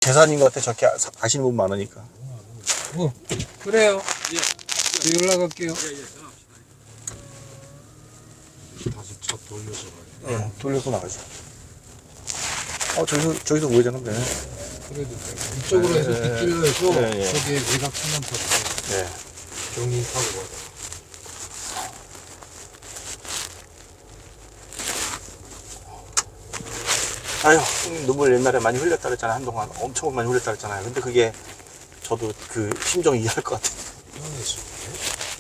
재산인 것 같아. 저렇게 가시는 분 많으니까. 그래요. 예. 연락할게요. 다시 차 돌려서 가요. 예, 돌려서 나가죠. 저기서 우회전하면 되네. 그래도 돼요. 이쪽으로 해서 뒷길로 해서 저기에 외곽천만 타고 예. 경인 타고 가요. 아유, 눈물 옛날에 많이 흘렸다 그랬잖아요. 한동안 엄청 많이 흘렸다 그랬잖아요. 근데 그게 저도 그 심정 이해할 것 같아요.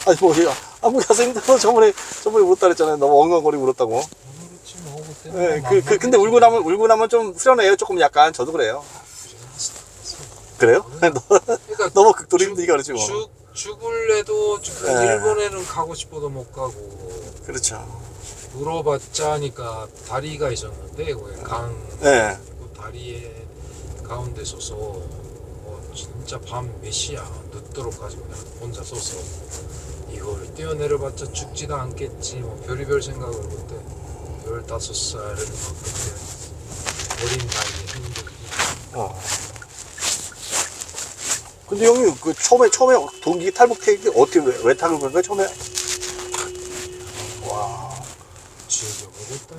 아니 뭐 아무 가서 힘들어 저번에 울었다 그랬잖아요. 너무 엉엉거리고 울었다고. 그렇지 뭐 그때. 네, 근데 울고 나면 좀 후련해요. 조금 약간 저도 그래요. 그래요? 그러니까 너무 극도로 힘들니까 그렇지 뭐. 죽을래도 네. 일본에는 가고 싶어도 못 가고. 그렇죠. 물어봤자니까 다리가 있었는데 거기 강. 네. 그 다리에 가운데 서서 뭐 진짜 밤 몇 시야 늦도록까지 그냥 혼자 서서 이걸 뛰어내려봤자 죽지도 않겠지 뭐 별의별 생각을 그때 15살은 막 그때 어린 나이에 힘들기. 근데 형님 그 처음에 동기 탈북 태기 어떻게 왜 탈북한 거야 처음에? 와. 죽여버렸다.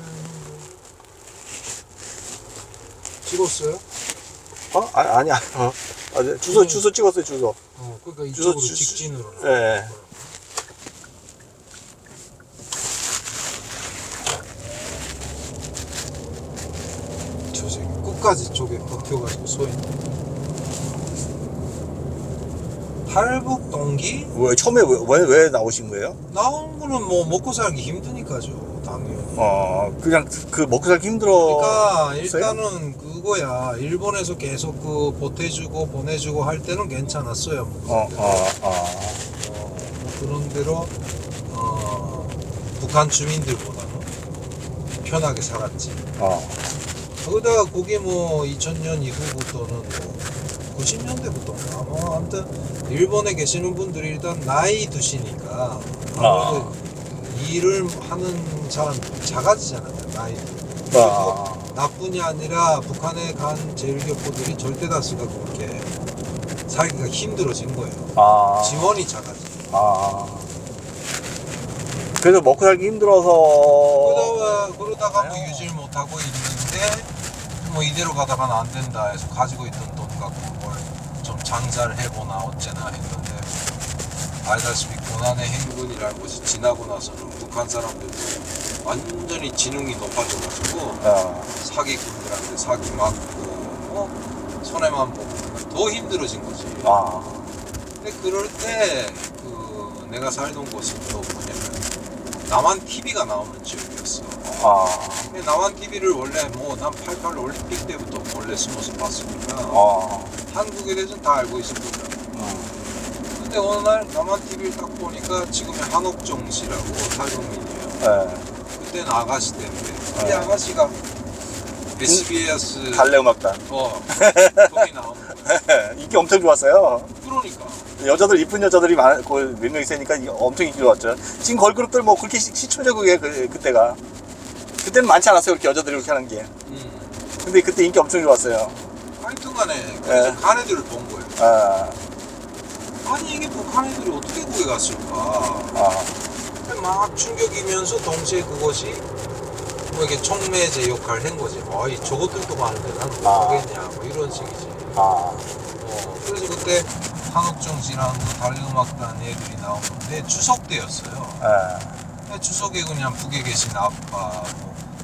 찍었어요? 아니. 주소 찍었어요 주소. 그러니까 이쪽으로 주소, 직진으로. 예. 저 새끼 끝까지 쪽에 버텨가지고 소인. 탈북 동기? 왜 처음에 왜 나오신 거예요? 나온 거는 뭐 먹고 살기 힘드니까죠, 당연히. 그냥 그 먹고 살기 힘들어. 그러니까 일단은 그거야. 일본에서 계속 그 보내주고 할 때는 괜찮았어요. 뭐 그런 대로 북한 주민들보다는 편하게 살았지. 거기다가 그게 뭐 2000년 이후부터는 뭐 90년대부터인가 뭐 아무튼 일본에 계시는 분들이 일단 나이 드시니까 아무래도 일을 하는 사람들이 작아지잖아요. 나이 그래서 나뿐이 아니라 북한에 간 제일교포들이 절대 다수가 그렇게 살기가 힘들어진 거예요. 지원이 작아지. 그래서 먹고 살기 힘들어서 그러다가 뭐 유지를 못하고 있는데 뭐 이대로 가다가는 안 된다 해서 가지고 있던 돈 갖고 뭘 좀 장사를 해보나 어째나 했는데 알다시피 고난의 행군이라는 것이 지나고 나서는 북한 사람들도 완전히 지능이 높아져가지고 사기꾼들한테 사기 맞고 손해만 보고 더 힘들어진 거지. 근데 그럴 때 그 내가 살던 곳이 또 뭐냐면 남한 TV가 나오는 지역이었어. 근데 남한 TV를 원래 뭐 난 88 올림픽 때부터 원래 숨어서 봤으니까 한국에 대해서는 다 알고 있었거든. 근데 어느 날 남한 TV를 딱 보니까 지금의 한옥정 씨라고 탈북민이에요. 그때는 아가씨 때문에 이 아가씨가 SBS 달래음악단 거기 나오는 거야. 인기 엄청 좋았어요. 그러니까 여자들 이쁜 여자들이 몇 명 있으니까 엄청 인기 좋았죠. 지금 걸그룹들 뭐 그렇게 시초죠 그게 그때가. 그때는 많지 않았어요 그렇게 여자들이 그렇게 하는 게. 근데 그때 인기 엄청 좋았어요. 하여튼간에 그래서 간 애들을 본 거예요. 아니 이게 북한 애들이 어떻게 거기 갔을까. 막 충격이면서 동시에 그것이 뭐 이게 촉매제 역할을 한 거지. 이 저것들도 많은데 난 모르겠냐 뭐 이런 식이지. 그래서 그때 한옥정 씨랑 그 달래음악단 애들이 나오는데 추석 때였어요. 추석에 그냥 북에 계신 아빠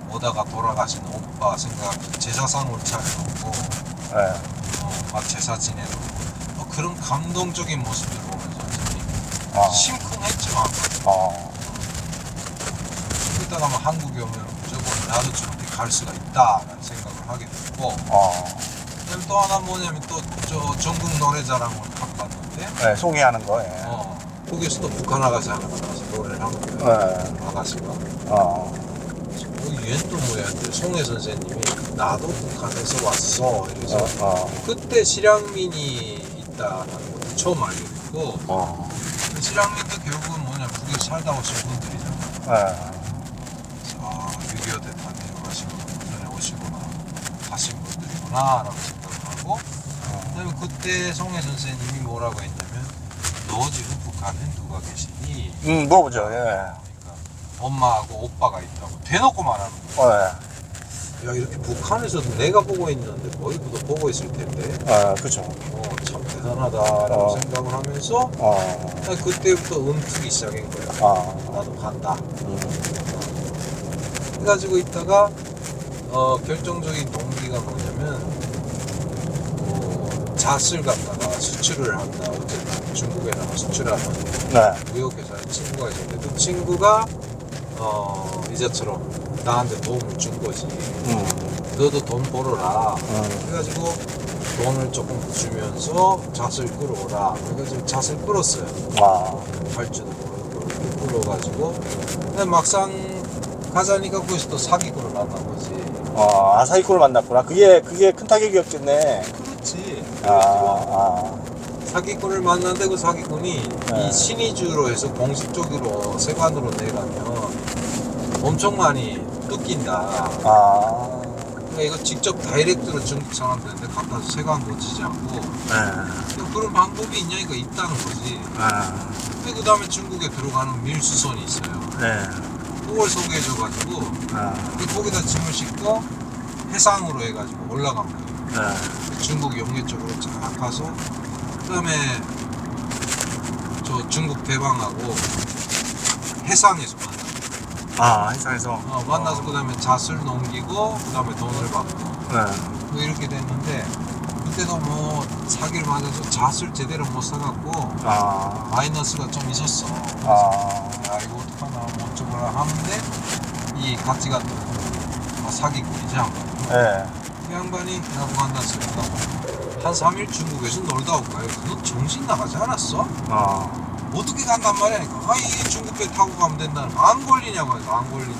뭐 오다가 돌아가신 오빠 생각 제사상을 차려놓고 막 제사 지내놓고 그런 감동적인 모습을 보면서 심쿵했지만 그러다가 막 한국에 오면 무조건 나도 저렇게 갈 수가 있다라는 생각을 하게 됐고 그다음 또 하나 뭐냐면 또 저 전국 노래자랑을 딱 봤는데 송이하는 거. 거기서도 북한 아가씨 하나 나와서 노래를 한 거예요. 아가씨가. 얘는 또 뭐야? 송혜 선생님이 나도 북한에서 왔어. 이래서 그때 실향민이 있다는 것도 처음 알게 됐고 그 실향민도 결국은 뭐냐 북에서 살다 오신 분들이잖아. 그래서 6.25 때 다 내려가시거나 전에 오시거나 가신 분들이구나 라고 생각을 하고 그때 송혜 선생님이 뭐라고 했냐면 너 지금 북한에 누가 계시니? 물어보죠. 예. 그러니까 엄마하고 오빠가 있다고 대놓고 말하는 거야. 예. 야 이렇게 북한에서도 내가 보고 있는데 거기도 보고 있을 텐데 그쵸. 참 대단하다라고 생각을 하면서 그때부터 은투기 시작한 거야. 나도 간다. 해가지고 있다가 결정적인 동기가 뭐냐면 잣을 갖다가 수출을 한다. 어쨌든 중국에다가 수출하는 네. 무역회사에 친구가 있었는데 그 친구가 이제처럼 나한테 도움을 준 거지. 너도 돈 벌어라. 그래가지고 돈을 조금 주면서 잣을 끌어오라. 그래가지고 잣을 끌었어요. 할 줄도 모르고 이렇게 끌어가지고 근데 막상 가자니까 거기서 또 사기꾼을 만난 거지. 사기꾼을 만났구나. 그게 큰 타격이었겠네. 그렇지. 아. 사기꾼을 만났는데 그 사기꾼이 네. 이 신의주로 해서 공식적으로 세관으로 내가면 엄청 많이 뜯긴다. 그러니까 이거 직접 다이렉트로 중국 사람들한테 갖다 서 세관 고치지 않고 그런 방법이 있냐 이거 있다는 거지. 근데 그 다음에 중국에 들어가는 밀수선이 있어요. 그걸 소개해줘가지고 거기다 짐을 싣고 해상으로 해가지고 올라간 거예요. 중국 영해 쪽으로 쫙 가서 그 다음에 저 중국 대방하고 해상에서 만나. 회사에서. 만나서 그 다음에 잣을 넘기고 그 다음에 돈을 받고 뭐 이렇게 됐는데 그때도 뭐 사기를 맞아서 잣을 제대로 못 사갖고 마이너스가 좀 있었어. 야 이거 어떡하나 뭐 어쩌고라 하는데 이 같이 갔던 사기꾼이지 이 양반이 나보고 만났으니까 한 3일 중국에서 놀다 올까요? 너 정신 나가지 않았어? 어떻게 간단 말이야? 이 중국 배 타고 가면 된다는 거 안 걸리냐고 해서 안 걸린대.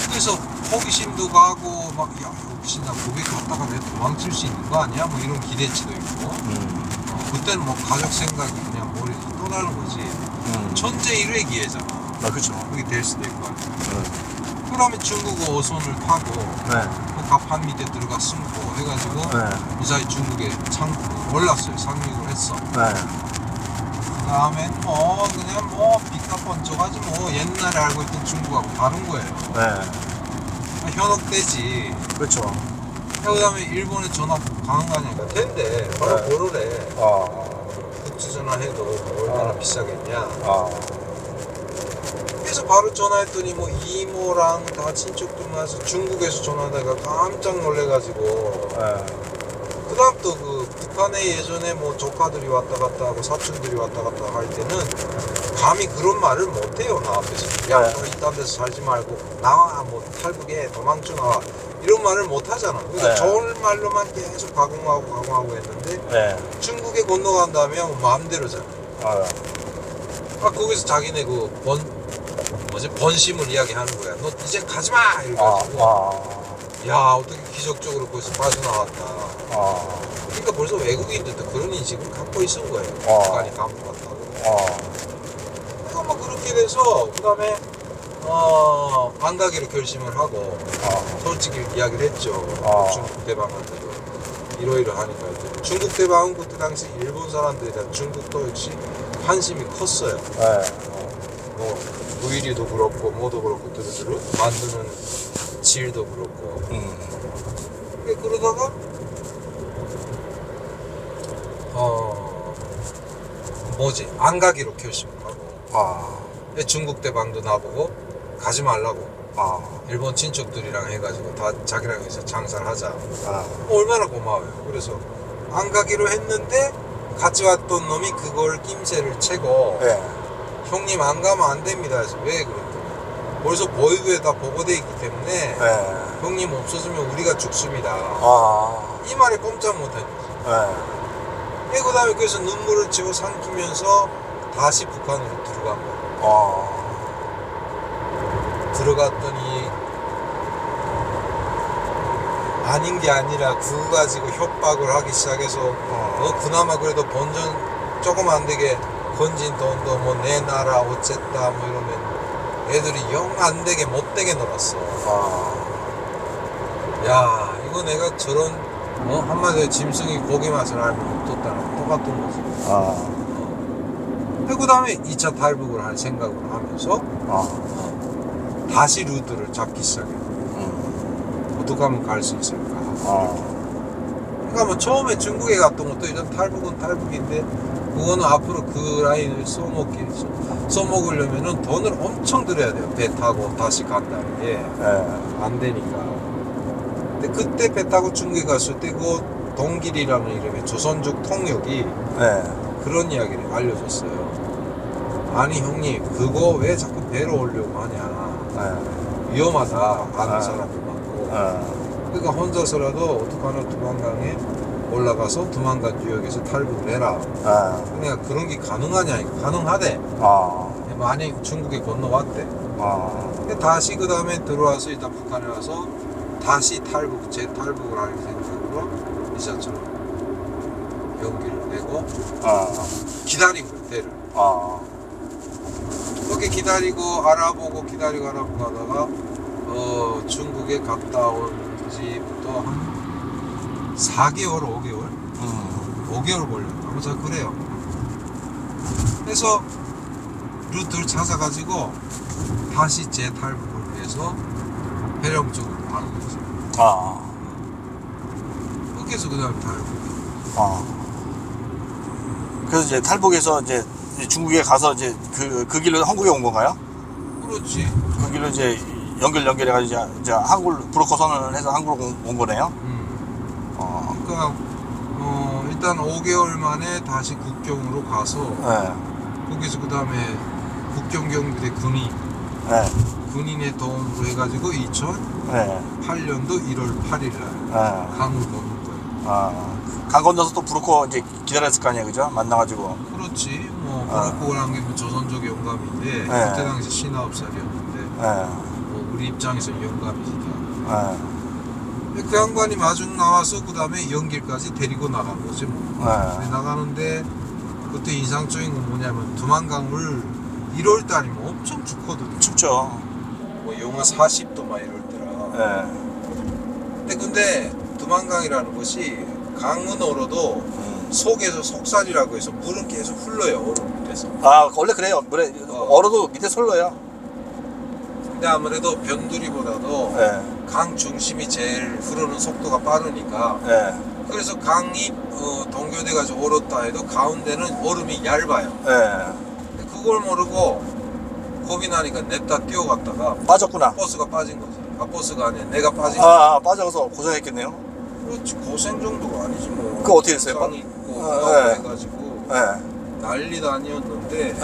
그래서 호기심도 가고 막 야 혹시 나 거기 갔다가 내가 도망칠 수 있는 거 아니야? 뭐 이런 기대치도 있고 그때는 뭐 가족 생각이 그냥 머리에 떠나는 거지. 천재 일회 기회잖아. 그쵸. 그게 될 수도 있고. 그러면 중국 어선을 타고 그 갑판 밑에 들어가 숨고 해가지고 무사히 중국에 올랐어요. 상륙을 했어. 그 다음엔 뭐 그냥 뭐 빛가 번쩍하지 뭐 옛날에 알고 있던 중국하고 다른 거예요. 현혹되지. 그렇죠. 그 다음에 일본에 전화 가는 거 아니야? 된대. 바로 보러래. 국제전화 해도 얼마나 비싸겠냐. 그래서 바로 전화했더니 뭐 이모랑 다 친척들 와서 중국에서 전화하다가 깜짝 놀래가지고 그 다음 또 그 북한에 예전에 뭐 조카들이 왔다 갔다 하고 사촌들이 왔다 갔다 할 때는 감히 그런 말을 못해요. 나 앞에서 야 너 이딴 데서 살지 말고 나와 뭐 탈북에 도망쳐 나와 이런 말을 못하잖아. 그래서 좋은 말로만 계속 가공하고 했는데 중국에 건너간 다음에 뭐 마음대로잖아. 거기서 자기네 그 번심을 이야기하는 거야. 너 이제 가지마! 이래가지고 야 어떻게 기적적으로 거기서 빠져나왔다. 그러니까 벌써 외국인들도 그런 인식을 갖고 있은 거예요. 북한이 감옥 같다고. 그러니까 뭐 그렇게 돼서 그 다음에 안 가기로 결심을 하고 솔직히 이야기를 했죠. 중국 대방한테도 이러이러하니까. 중국 대방은 그때 당시 일본 사람들이 다 중국도 역시 관심이 컸어요. 뭐 의리도 그렇고 뭐도 그렇고 두루두루 만드는 질도 그렇고. 그러다가 안 가기로 결심을 하고. 중국 대방도 나보고 가지 말라고. 일본 친척들이랑 해가지고 다 자기랑 해서 장사를 하자. 얼마나 고마워요. 그래서 안 가기로 했는데 같이 왔던 놈이 그걸 낌새를 채고 형님 안 가면 안 됩니다 해서 왜 그랬더니 벌써 보이드에 다 보고돼 있기 때문에 형님 없어지면 우리가 죽습니다. 이 말에 꼼짝 못한 거지. 그 다음에 그래서 눈물을 치고 삼키면서 다시 북한으로 들어간 거예요. 들어갔더니 아닌 게 아니라 그거 가지고 협박을 하기 시작해서 그나마 그래도 본전 조금 안 되게 건진 돈도 뭐 내놔라 어쨌다 뭐 이러면 애들이 영 안 되게 못 되게 놀았어. 야 이거 내가 저런 한마디로 짐승이 고기 맛을 알면 어떻다는 똑같은 거지. 그 다음에 2차 탈북을 할 생각을 하면서 다시 루트를 잡기 시작해요. 어떻게 하면 갈 수 있을까. 그러니까 뭐 처음에 중국에 갔던 것도 이런 탈북은 탈북인데 그거는 앞으로 그 라인을 써먹으려면은 돈을 엄청 들여야 돼요. 배 타고 다시 간다는 게 안 되니까. 근데 그때 배 타고 중국에 갔을 때 그 동길이라는 이름의 조선족 통역이 그런 이야기를 알려줬어요. 아니 형님 그거 왜 자꾸 배로 오려고 하냐. 위험하다. 아는 사람도 많고. 그러니까 혼자서라도 어떡하나 두만강에 올라가서 두만강 유역에서 탈북을 해라. 그러니까 그런 게 가능하냐? 가능하대. 만약 중국에 건너왔대. 근데 다시 그 다음에 들어와서 일단 북한에 와서 다시 재탈북을 할 생각으로 이자처럼 연기를 내고 기다린 거예요, 배를. 그렇게 기다리고 알아보고 하다가 중국에 갔다 온 지부터 한 4개월, 5개월 걸렸다. 아무튼 그래요. 그래서 루트를 찾아가지고 다시 재탈북을 위해서 해령 쪽으로 가는 거죠. 그렇게 해서 그 다음에 탈북. 그래서 이제 탈북해서 이제 중국에 가서 이제 그 길로 한국에 온 건가요? 그렇지. 그 길로 이제 연결해가지고 이제 한국을 브로커 선언을 해서 한국으로 온 거네요. 그러니까 일단 5개월 만에 다시 국경으로 가서 거기서 그 다음에 국경경비대 군인의 도움으로 해가지고 2008년도 1월 8일 날 강을 건넌 거예요. 강 건너서 또 브로커 이제 기다렸을 거 아니에요, 그죠? 만나가지고. 그렇지. 뭐 브로커라는 게 뭐 조선족 영감인데 그때 당시 19살이었는데 우리 입장에서 영감이지. 그 양반이 마중 나와서 그 다음에 연길까지 데리고 나간 거지 뭐. 나가는데 그때 인상적인 건 뭐냐면 두만강을 1월 달이면 엄청 춥거든요. 춥죠. 뭐 영하 40도 막 이럴 때라. 근데 두만강이라는 것이 강은 얼어도 속에서 속살이라고 해서 물은 계속 흘러요. 얼음 밑에서. 원래 그래요. 물에 얼어도 밑에 솔러요. 근데 아무래도 변두리보다도 강 중심이 제일 흐르는 속도가 빠르니까 그래서 강이 동교돼가지고 얼었다 해도 가운데는 얼음이 얇아요. 근데 그걸 모르고 겁이 나니까 냅다 뛰어갔다가 빠졌구나. 버스가 빠진 거지. 버스가 아니야. 내가 빠진 거지. 빠져서 고생했겠네요. 그렇지. 고생 정도가 아니지 뭐. 그거 어떻게 됐어요? 강이 있고 해가지고 난리도 아니었는데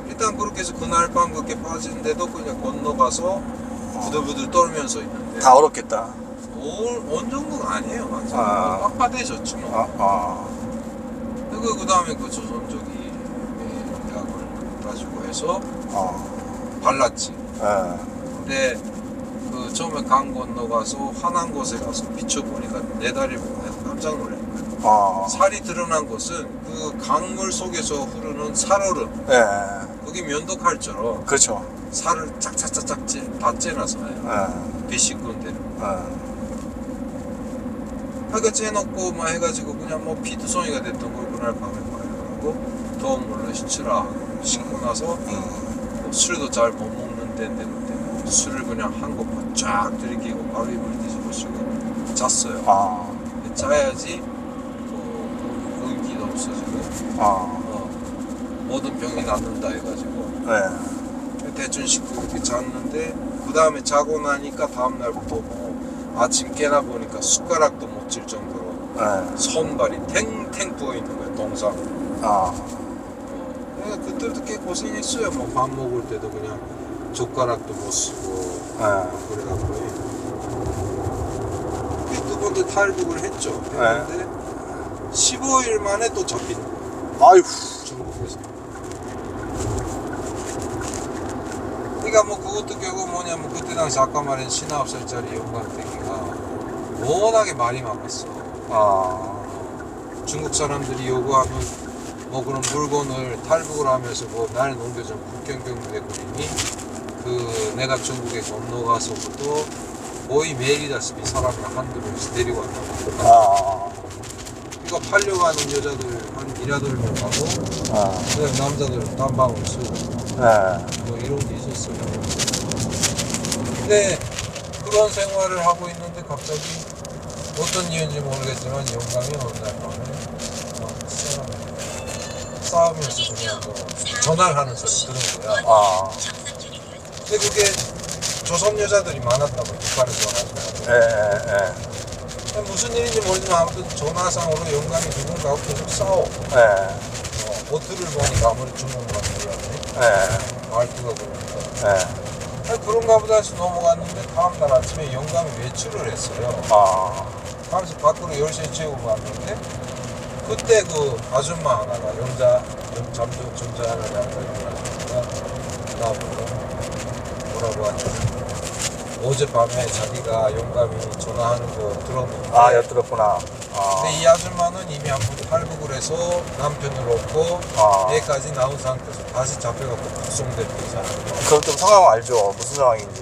일단 그렇게 해서 그날 밤 그렇게 빠진데도 그냥 건너가서 부들부들 떨면서 있는데 다 얼었겠다. 온 정도는 아니에요. 완전 빡빡해졌지 뭐. 그 다음에 그 조선족이 약을 가지고 해서 발랐지. 근데 그 처음에 강 건너가서 환한 곳에 가서 비춰보니까 내 다리를 보고 내가 깜짝 놀란 거야. 살이 드러난 것은 그 강물 속에서 흐르는 살얼음. 거기 면도칼처럼 그렇죠. 살을 짝짝짝짝 다 째놔서요. 비식군대로. 그러니까 째놓고 막 해가지고 그냥 뭐 피투성이가 됐던 걸 그날 밤에 말하고 더운 물로 씻으라 씻고 나서 뭐 술도 잘 못 먹는 데인데 그때 술을 그냥 한 곳만 쫙 들이키고 바로 입을 뒤집어쓰고 잤어요. 자야지 의기도 없어지고 모든 병이 낫는다 해가지고 대충 씻고 이렇게 잤는데 그 다음에 자고 나니까 다음날부터 뭐 아침 깨나 보니까 숟가락도 못 질 정도로 손발이 탱탱 부어있는 거예요. 동상으로. 그러니까 그때도 꽤 고생했어요. 뭐 밥 먹을 때도 그냥 젓가락도 못 쓰고 그래갖고 두 번째 탈북을 했죠. 했는데 15일 만에 또 잡힌 거예요. 중국에서. 그러니까 뭐 그것도 결국 뭐냐면 그때 당시 아까 말한 19살짜리 영감탱이가 워낙에 말이 많았어. 중국 사람들이 요구하면 뭐 그런 물건을 탈북을 하면서 뭐 나를 넘겨준 국경경비대 군인이 그 내가 중국에 건너가서부터 거의 매일이다시피 사람을 한두 명씩 데리고 왔다고. 이거 팔려고 하는 여자들 한 1~8명 가고, 그냥 남자들 단방울 쓰고, 뭐 이런 게 있었어요. 근데 그런 생활을 하고 있는데 갑자기 어떤 이유인지 모르겠지만 영감이 어느 날 밤에 막 싸우면서 그냥 뭐 전화를 하는 소리 들은 거야. 근데 그게 조선 여자들이 많았다고 북한에서 와가지고. 무슨 일인지 모르지만 아무튼 전화상으로 영감이 누군가하고 계속 싸워. 버트를 보니까 아무리 중국말 몰랐네. 말투가 그러니까. 그런가 보다 해서 넘어갔는데 다음날 아침에 영감이 외출을 했어요. 하면서 밖으로 열쇠 채우고 갔는데 그때 그 아줌마 하나가 전자하는 양반이가 나보고 뭐라고 하죠? 어젯밤에 자기가 영감이 전화하는 거 들었는데 엿들었구나. 근데 이 아줌마는 이미 한 번 탈북을 해서 남편을 얻고 애까지 낳은 상태에서 다시 잡혀갖고 북송된 사람. 그럼 좀 상황 알죠? 무슨 상황인지.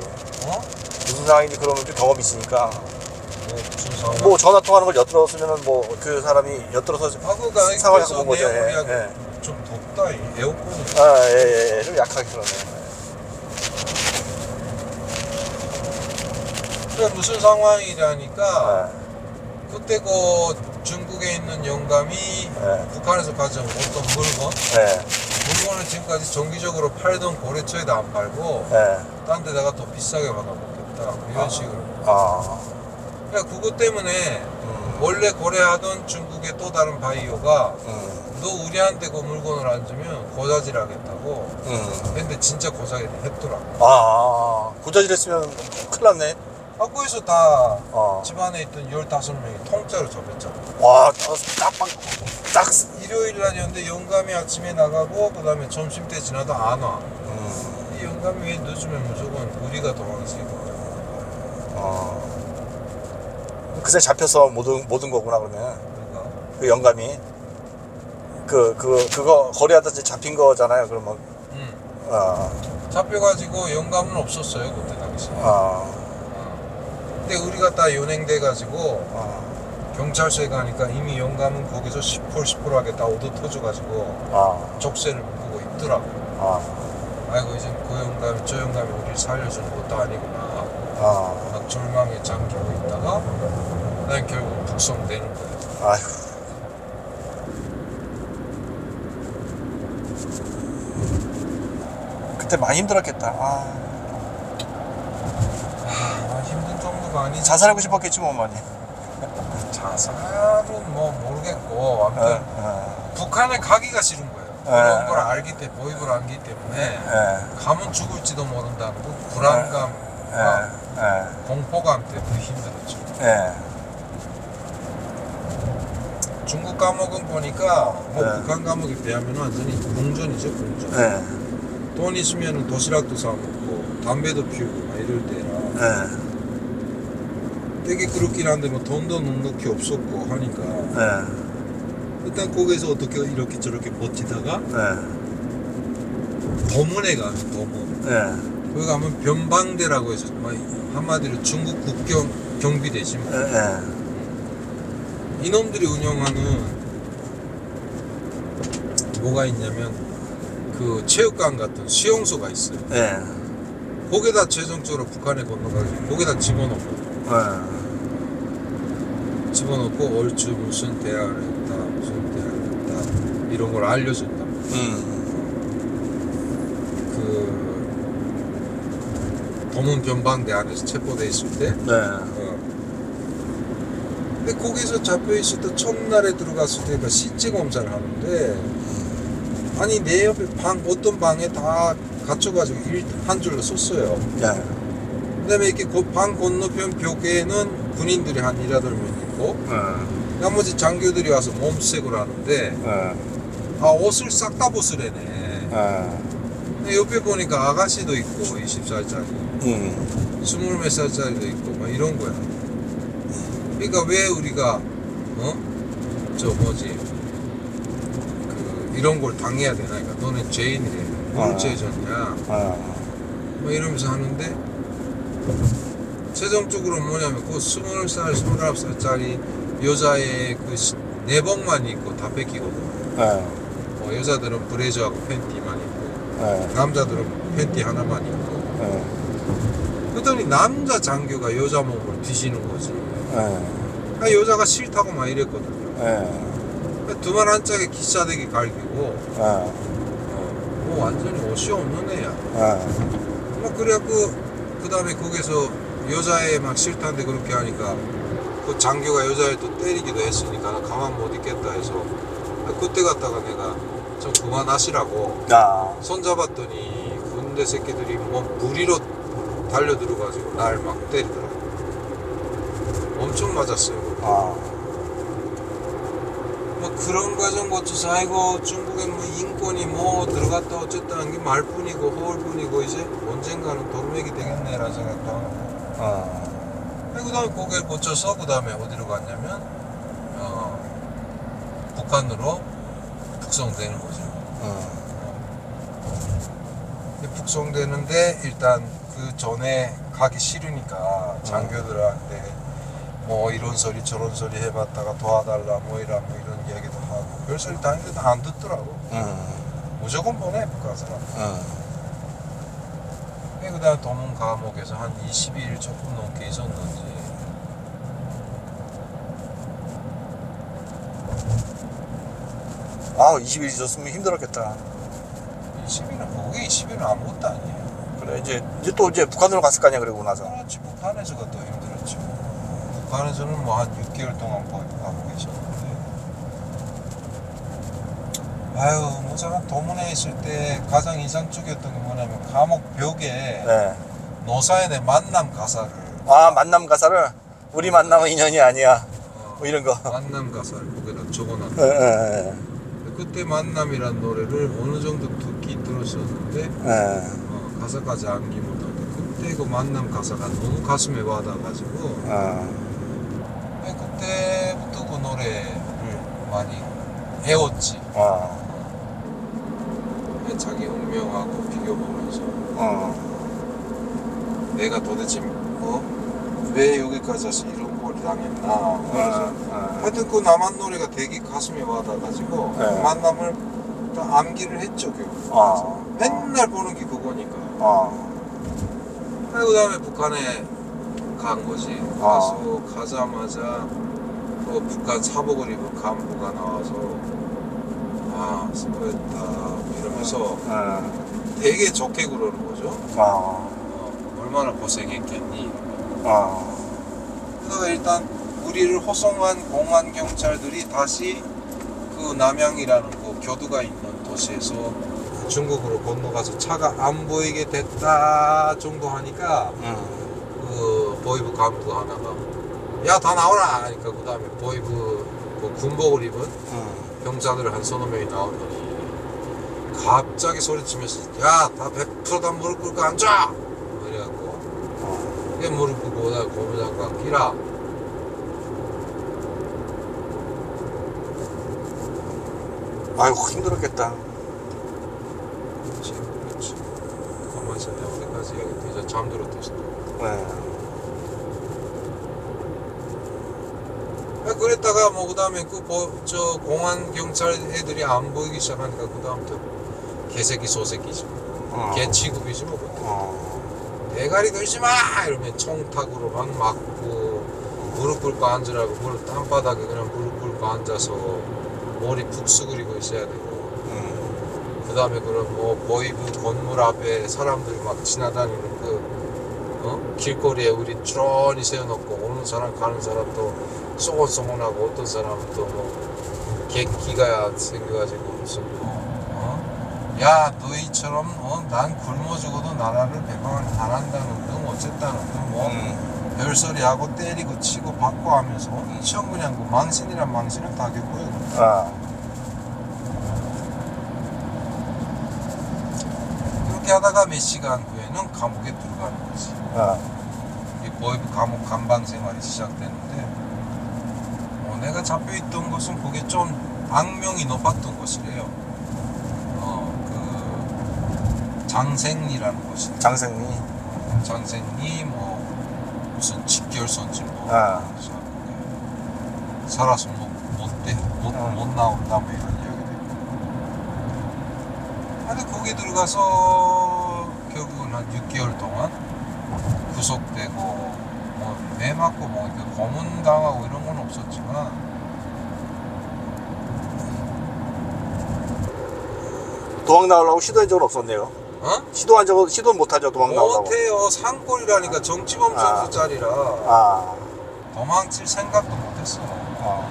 무슨 상황인지 그러면 좀 경험이 있으니까. 무슨 상황? 뭐 전화 통하는 걸 엿들었으면은 뭐 그 사람이 엿들어서 그러니까 상황을 본 거죠. 좀 덥다. 에어컨이. 좀 약하게 그러네. 그러니까 무슨 상황이라니까 그때 그 중국에 있는 영감이 북한에서 가져온 어떤 물건을 지금까지 정기적으로 팔던 거래처에다 안 팔고 딴 데다가 더 비싸게 받아먹겠다 이런 식으로. 그러니까 그것 때문에 원래 거래하던 중국의 또 다른 바이오가 너 우리한테 그 물건을 안 주면 고자질 하겠다고. 근데 진짜 고자질 했더라고. 고자질 했으면 큰일 났네. 거기서 다 집안에 있던 15명이 통짜로 접했잖아. 와, 딱 일요일 날이었는데 영감이 아침에 나가고 그 다음에 점심때 지나도 안 와. 이 영감이 왜 늦으면 무조건 우리가 도망치고. 그새 잡혀서 못 온 거구나 그러면. 그러니까. 그 영감이 그거 거래하다 잡힌 거잖아요. 그러면. 잡혀가지고 영감은 없었어요 그때 당시. 근데 우리가 다 연행돼가지고 경찰서에 가니까 이미 영감은 거기서 시뻘시뻘하게 다 얻어 터져가지고 족쇄를 묶고 있더라고. 아이고 이제 그 영감이 저 영감이 우리를 살려주는 것도 아니구나. 막 절망에 잠기고 있다가 난 결국 북송되는 거야. 아이고. 그때 많이 힘들었겠다. 힘든 정도가 아니지. 자살하고 싶었겠지 뭐 많이. 자살은 뭐 모르겠고 아무튼 북한에 가기가 싫은 거예요. 그런 걸 알기 때문에 모입을 알기 때문에 가면 죽을지도 모른다는 그 불안감, 공포감 때문에 힘들었죠. 중국 감옥은 보니까 뭐 북한 감옥에 비하면 완전히 공존이죠, 공존. 돈 있으면 도시락도 사 먹고 담배도 피우고 막 이럴 때라 되게 그렇긴 한데 뭐 돈도 넉넉히 없었고 하니까 일단 거기서 어떻게 이렇게 저렇게 버티다가 도문에 가면 도문 거기 가면 변방대라고 해서 막 한마디로 중국 국경 경비대신 이놈들이 운영하는 뭐가 있냐면 그 체육관 같은 수용소가 있어요. 거기다 최종적으로 북한에 건너가지고 거기다 집어넣고 얼추 무슨 대화를 했다 무슨 대화를 했다 이런 걸 알려준다. 그 도문 변방대 안에서 체포돼 있을 때 근데 거기서 잡혀있을 때 첫날에 들어갔을 때 그 신체 검사를 하는데 아니 내 옆에 어떤 방에 다 갖춰가지고 한 줄로 썼어요. 그다음에 이렇게 방 건너편 벽에는 군인들이 한 1~8명 있고 나머지 장교들이 와서 몸수색을 하는데 옷을 싹 다 벗으래네. 근데 옆에 보니까 아가씨도 있고 20살짜리 20몇 살짜리도 있고 막 이런 거야. 그러니까 왜 우리가 이런 걸 당해야 되나? 그러니까 너는 죄인이래. 뭘 죄졌냐? 뭐 이러면서 하는데 최종적으로 뭐냐면 그 20살, 29살짜리 여자의 그 내복만 입고 다 뺏기거든. 네. 여자들은 브레저하고 팬티만 입고 네. 남자들은 팬티 하나만 입고. 네. 그러더니 남자 장교가 여자 몸을 뒤지는 거지. 네. 여자가 싫다고 막 이랬거든요. 네. 두 말 한 짝에 기싸대기 갈기고 네. 뭐 완전히 옷이 없는 애야. 네. 뭐 그래갖고 그 다음에 거기서 여자애 막 싫다는데 그렇게 하니까 그 장교가 여자애 또 때리기도 했으니까 나 가만 못 있겠다 해서 그때 갔다가 내가 좀 그만하시라고 아. 손잡았더니 군대 새끼들이 뭐 무리로 달려들어가지고 날 막 때리더라고. 엄청 맞았어요. 아. 뭐 그런 과정 거쳐서 아이고 중국에 뭐 인권이 뭐 들어갔다 어쨌다 하는 게 말뿐이고 허울뿐이고 이제 언젠가는 도루묵이 되겠네라는 생각도 하고. 그 다음에 고개를 고쳐서 그 다음에 어디로 갔냐면 북한으로 북송되는 거죠. 북송되는데 일단 그 전에 가기 싫으니까 장교들한테 뭐 이런 소리 저런 소리 해봤다가 도와달라 뭐 이런 이야기도 하고 별소리 다 했는데 다 안 듣더라고. 무조건 보내 북한 사람. 그 다음에 도문 감옥에서 한 22일 조금 넘게 있었는지. 아, 20일 있었으면 힘들었겠다. 20일은 거기 20일은 아무것도 아니에요. 그래, 이제 또 이제 북한으로 갔을 거 아니야, 그러고 나서. 그렇지, 북한에서가 더 힘들었죠. 북한에서는 뭐 한 6개월 동안 거기 가고 계셨는데. 아유, 뭐 제가 도문에 있을 때 가장 인상적이었던 게 뭐냐면 감옥 벽에 네. 노사연의 만남 가사를. 아, 만남 가사를 우리 만남은 인연이 아니야. 뭐 이런 거. 만남 가사를 거기다 적어놨고. 네. 그때 만남이란 노래를 어느 정도 듣기 들었었는데 네. 가사까지 암기 못하는데 그때 그 만남 가사가 너무 가슴에 와닿아가지고 그때부터 그 노래를 많이 애웠지. 자기 운명하고 비교보면서 내가 도대체 왜 여기까지 와서 이런 꼴이 당했나. 그래서 하여튼 그 남한 노래가 되게 가슴에 와닿아가지고 그 만남을 다 암기를 했죠. 결국. 맨날 보는 게 그거니까. 그 다음에 북한에 간 거지. 가서 가자마자 그 북한 사복을 입은 간부가 나와서 수고했다 이러면서 되게 좋게 그러는 거죠. 얼마나 고생했겠니. 그러다가 일단 우리를 호송한 공안 경찰들이 다시 그 남양이라는 그 교두가 있는 도시에서 중국으로 건너가서 차가 안 보이게 됐다 정도 하니까 그 보이브 간부 하나가 야 다 나오라 하니까 그 다음에 보이브 그 군복을 입은 병사들 한 서너 명이 나오더니 갑자기 소리치면서 야 다 100% 다 무릎 꿇고 앉아 이래갖고 그게 무릎 꿇고 오다가 고무장갑 끼라. 아이고, 힘들었겠다. 그렇지. 가만히 있어. 내가 어디까지 얘기했지? 이제 잠들었듯이. 그랬다가 뭐 그 다음에 저 공안 경찰 애들이 안 보이기 시작하니까 그 다음부터 개새끼 소새끼지. 개 취급이지 뭐 그때. 대가리 들지 마! 이러면 총탁으로 막 맞고 무릎 꿇고 앉으라고 무릎 땅바닥에 그냥 무릎 꿇고 앉아서 머리 푹 수그리고 있어야 되고 그 다음에 그런 뭐 보이브 건물 앞에 사람들이 막 지나다니는 그 길거리에 우리 쭈러니 세워놓고 오는 사람 가는 사람도 쏘곤쏘곤하고 어떤 사람은 또 뭐 객기가 생겨가지고 무슨 야 너희처럼 난 굶어 죽어도 나라를 배방을 안 한다는 등 어쨌다는 등 뭐 별소리하고 때리고 치고 받고 하면서 엄청 그냥 그 망신이란 망신을 다 겪고요. 그렇게 하다가 몇 시간 후에는 감옥에 들어가는 거지. 이 보이브 감옥 감방 생활이 시작되는데 내가 잡혀있던 곳은 그게 좀 악명이 높았던 곳이래요. 그 장생리라는 곳이. 장생리. 장생리 뭐 무슨 직결선지 뭐 아. 살아서 못 나온다 뭐 이런 이야기들. 근데 거기 들어가서 결국은 한 6개월 동안 구속되고 뭐 매 맞고 뭐 이렇게 고문당하고 이런 건 없었지만 도망 나오려고 시도한 적은 없었네요. 어? 시도 못하죠, 도망 나오려고. 못해요. 산골이라니까 정치범 선수짜리라 아. 도망칠 생각도 못했어. 어.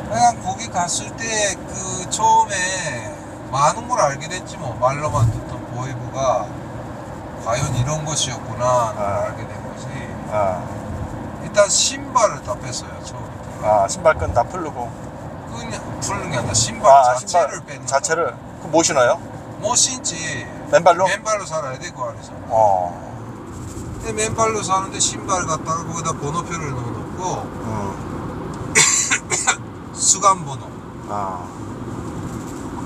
그냥 거기 갔을 때 그 처음에 많은 걸 알게 됐지 뭐. 말로만 듣던 보이부가 과연 이런 것이었구나 를 알게 된 거지. 일단 신발을 다 뺐어요 처음에. 신발끈 다 풀르고. 그냥 풀는 게 아니라 신발 자체를 뺐는 자체를. 그럼 뭐 신어요? 못 신지. 맨발로? 맨발로 살아야 돼 그 안에서. 근데 맨발로 사는데 신발 갖다가 거기다 번호표를 넣어놓고 수감번호.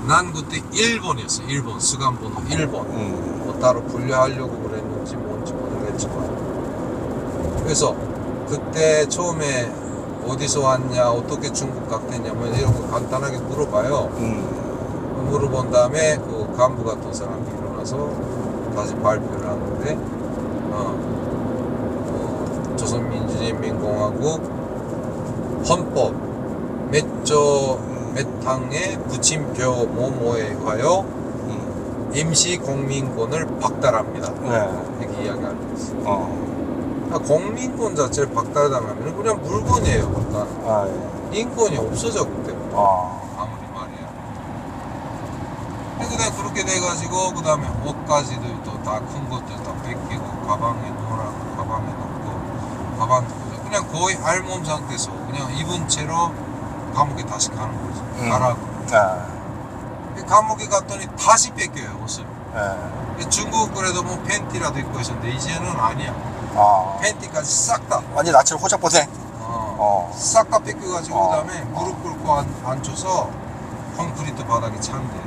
난 그때 1번이었어. 1번 수감번호 1번. 뭐 따로 분류하려고 그랬는지 뭔지 모르겠지만. 그래서 그때 처음에 어디서 왔냐, 어떻게 중국 갔겠냐 뭐 이런 거 간단하게 물어봐요. 물어본 다음에 그 간부 같은 사람이 일어나서 다시 발표를 하는데 조선민주주의인민공화국 헌법 몇 항에 부침표 뭐뭐에 의하여 임시 공민권을 박탈합니다. 이렇게 이야기하고 있어요. 그러니까 공민권 자체를 박탈당하면 그냥 물건이에요. 그러니까 인권이 없어져 그때부터. 아무리 말이야. 그다음에 그렇게 돼가지고 그다음에 옷가지도 또 다 큰 것들 다 뺏기고 가방에 넣으라고 가방에 넣고 가방 그냥 거의 알몸 상태에서 그냥 입은 채로 감옥에 다시 가는 거지. 가라고. 감옥에 갔더니 다시 뺏겨요 옷을. 중국 그래도 뭐 팬티라도 입고 있었는데 이제는 아니야. 팬티까지 싹 다. 완전 나처럼 호작 보세. 싹 다 뺏겨가지고 그다음에 무릎 꿇고 앉혀서 콘크리트 바닥에 찬대.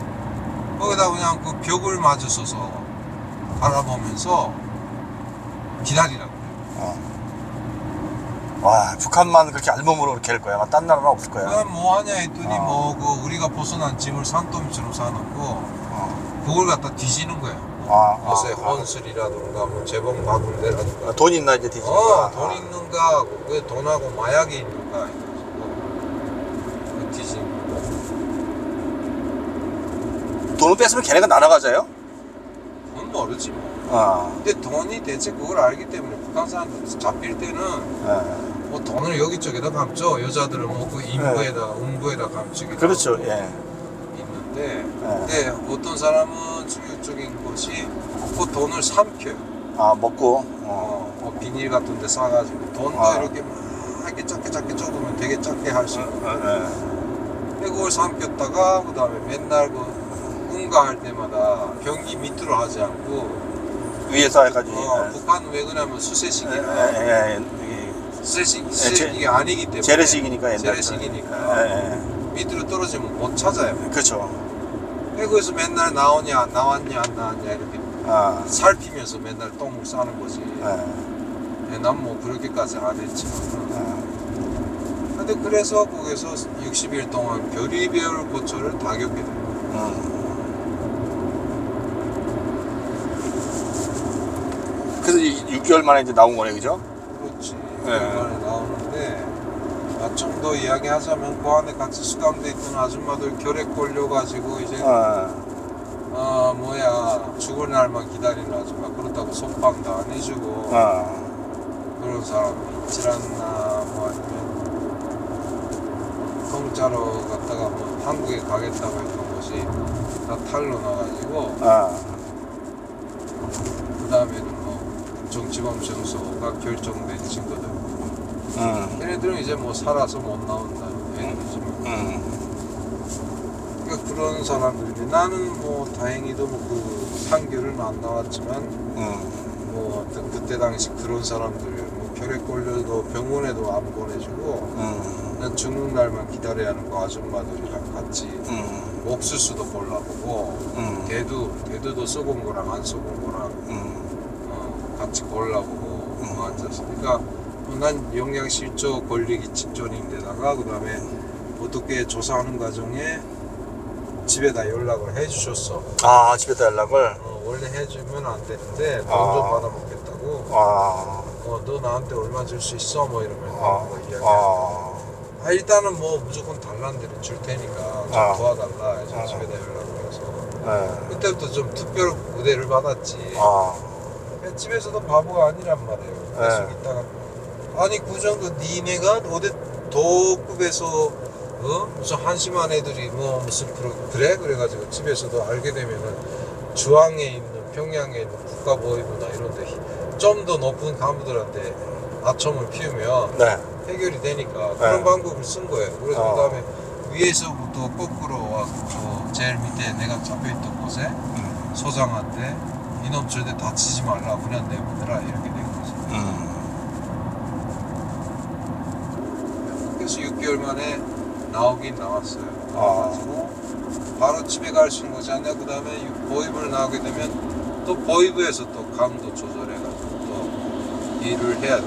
거기다 그냥 그 벽을 맞으셔서 바라보면서 기다리라고. 와, 북한만 그렇게 알몸으로 그렇게 할 거야. 딴 나라는 없을 거야. 그냥 뭐 하냐 했더니 뭐 그 우리가 벗어난 짐을 산더미처럼 사놓고 그걸 갖다 뒤지는 거야. 요새 헌술이라든가 뭐 재봉 바군대라든가. 돈 있나 이제 뒤지니까. 돈 있는가, 왜 돈하고 마약이 있는가 뒤지는 거. 돈을 뺐으면 걔네가 날아가자요? 그건 모르지 뭐. 근데 돈이 대체 그걸 알기 때문에 북한 사람들 잡힐 때는 뭐 돈을 여기저기다 감죠. 여자들은 뭐 그 음부에다 감추기. 그렇죠. 있는데 근데 어떤 사람은 충격적인 것이 그 돈을 삼켜요. 먹고. 뭐 비닐 같은 데 싸가지고 돈도 이렇게 막 이렇게 작게 적으면 되게 작게 할 수 있고. 그걸 삼켰다가 그 다음에 맨날 그 응가할 때마다 변기 밑으로 하지 않고 위에서 해가지고. 북한은 왜 그러냐면 수세식이라 수세식이 아니기 때문에 재래식이니까 옛날 재래식이니까 밑으로 떨어지면 못 찾아요. 그렇죠. 거기서 맨날 나왔냐 안 나왔냐 이렇게 살피면서 맨날 똥을 싸는 거지. 난 뭐 그렇게까지 안 했지만. 근데 그래서 거기서 60일 동안 별의별 고초를 다 겪게 돼요. 그래서 6개월 만에 이제 나온 거네, 그죠? 그렇지. 6개월 만에 나오는데 좀 더 이야기하자면 그 안에 같이 수감돼 있던 아줌마들 결핵 걸려가지고 이제 죽을 날만 기다리는 아줌마 그렇다고 속방도 안 해주고 그런 사람이 있질 않나. 뭐 아니면 공짜로 갔다가 뭐 한국에 가겠다고 했던 것이 다 탈로 나가지고 그 다음에는 뭐 정치범 정소가 결정된 친구들 걔네들은 이제 뭐 살아서 못 나온다는 애들이지만 그러니까 그런 사람들인데 나는 뭐 다행히도 뭐 그 판결은 안 나왔지만 뭐 그때 당시 그런 사람들 뭐 결핵 걸려도 병원에도 안 보내주고 난 죽는 날만 기다려야 하는 거 아줌마들이랑 같이 옥수수도 골라보고 대두도 썩은 거랑 안 썩은 거랑 같이 골라보고 앉아서. 그러니까 난 영양실조 걸리기 직전인데다가 그 다음에 어떻게 조사하는 과정에 집에다 연락을 해주셨어. 아, 집에다 연락을? 원래 해주면 안 되는데 돈 좀 아. 받아먹겠다고. 아, 너 나한테 얼마 줄 수 있어? 뭐 이러면 이야기. 일단은 뭐 무조건 달라는 대로 줄 테니까 좀 도와달라 해서 집에다 연락을 해서. 네. 그때부터 좀 특별 우대를 받았지. 집에서도 바보가 아니란 말이에요. 계속 있다가 아니 그 정도 니네가 어디 도급에서 무슨 한심한 애들이 뭐 무슨 그래? 그래가지고 집에서도 알게 되면은 주황에 있는 평양에 있는 국가보위부나 이런데 좀 더 높은 간부들한테 아첨을 피우면 네. 해결이 되니까 그런 방법을 쓴 거예요. 그래서 그 다음에 위에서부터 거꾸로 와서 제일 밑에 내가 잡혀있던 곳에 소장한테 이놈 절대 다치지 말라 그냥 내보내라 이렇게 된 거지. 그래서 6개월 만에 나오긴 나왔어요. 나와가지고 바로 집에 갈 수 있는 거지 않냐. 그 다음에 보위부를 나오게 되면 또 보위부에서 또 강도 조절해가지고 또 일을 해야 돼.